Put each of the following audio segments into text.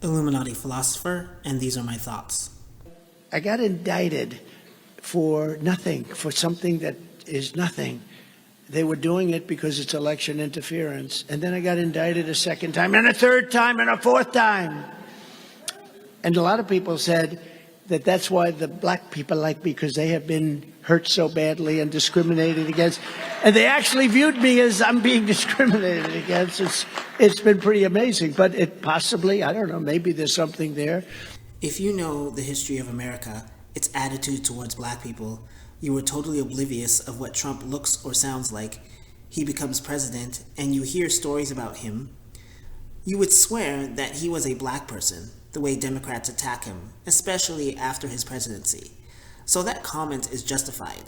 Illuminati philosopher, and these are my thoughts. I got indicted for nothing, for something that is nothing. They were doing it because it's election interference. And then I got indicted a second time, and a third time, and a fourth time. And a lot of people said that that's why the black people like me, because they have been hurt so badly and discriminated against. And they actually viewed me as I'm being discriminated against. It's been pretty amazing. But it possibly, I don't know, maybe there's something there. If you know the history of America, its attitude towards black people, you were totally oblivious of what Trump looks or sounds like. He becomes president, and you hear stories about him. You would swear that he was a black person, the way Democrats attack him, especially after his presidency. So that comment is justified.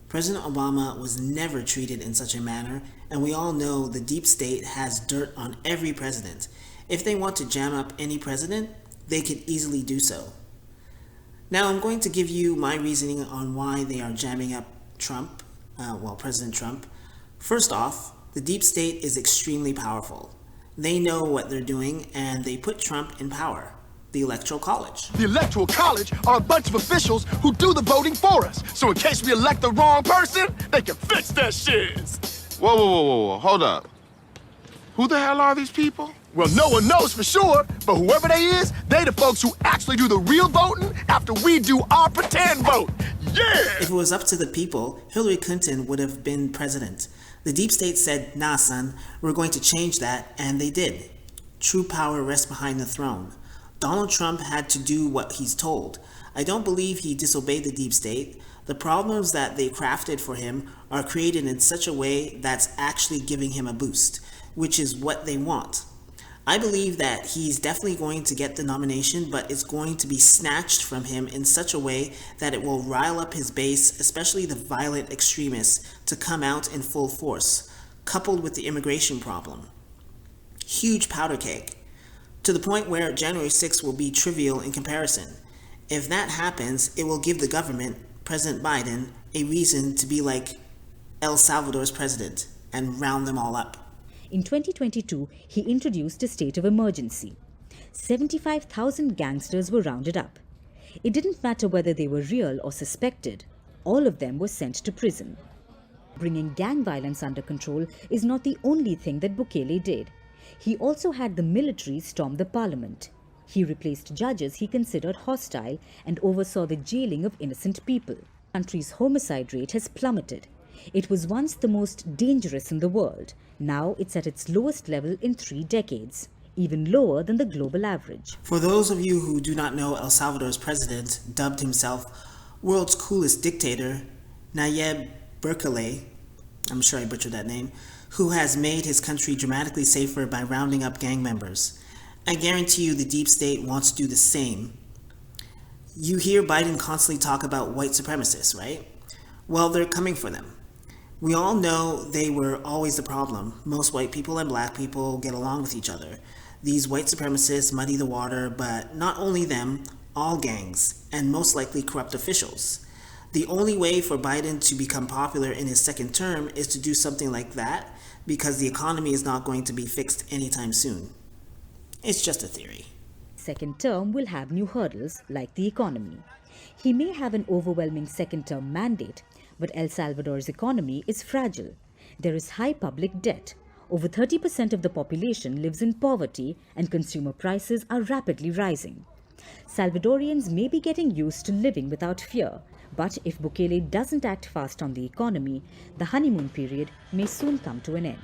President Obama was never treated in such a manner, and we all know the deep state has dirt on every president. If they want to jam up any president, they could easily do so. Now I'm going to give you my reasoning on why they are jamming up President Trump. First off, the deep state is extremely powerful. They know what they're doing, and they put Trump in power. The Electoral College. The Electoral College are a bunch of officials who do the voting for us. So in case we elect the wrong person, they can fix that shit. Whoa, hold up. Who the hell are these people? Well, no one knows for sure, but whoever they is, they the folks who actually do the real voting after we do our pretend vote. Yeah! If it was up to the people, Hillary Clinton would have been president. The deep state said, nah, son, we're going to change that, and they did. True power rests behind the throne. Donald Trump had to do what he's told. I don't believe he disobeyed the deep state. The problems that they crafted for him are created in such a way that's actually giving him a boost, which is what they want. I believe that he's definitely going to get the nomination, but it's going to be snatched from him in such a way that it will rile up his base, especially the violent extremists, to come out in full force, coupled with the immigration problem. Huge powder keg, to the point where January 6th will be trivial in comparison. If that happens, it will give the government, President Biden, a reason to be like El Salvador's president and round them all up. In 2022, he introduced a state of emergency. 75,000 gangsters were rounded up. It didn't matter whether they were real or suspected. All of them were sent to prison. Bringing gang violence under control is not the only thing that Bukele did. He also had the military storm the parliament. He replaced judges he considered hostile and oversaw the jailing of innocent people. The country's homicide rate has plummeted. It was once the most dangerous in the world. Now it's at its lowest level in 3 decades, even lower than the global average. For those of you who do not know El Salvador's president, dubbed himself world's coolest dictator, Nayib Bukele, I'm sure I butchered that name, who has made his country dramatically safer by rounding up gang members. I guarantee you the deep state wants to do the same. You hear Biden constantly talk about white supremacists, right? Well, they're coming for them. We all know they were always the problem. Most white people and black people get along with each other. These white supremacists muddy the water, but not only them, all gangs, and most likely corrupt officials. The only way for Biden to become popular in his second term is to do something like that, because the economy is not going to be fixed anytime soon. It's just a theory. Second term will have new hurdles like the economy. He may have an overwhelming second term mandate, but El Salvador's economy is fragile. There is high public debt. Over 30% of the population lives in poverty, and consumer prices are rapidly rising. Salvadorians may be getting used to living without fear, but if Bukele doesn't act fast on the economy, the honeymoon period may soon come to an end.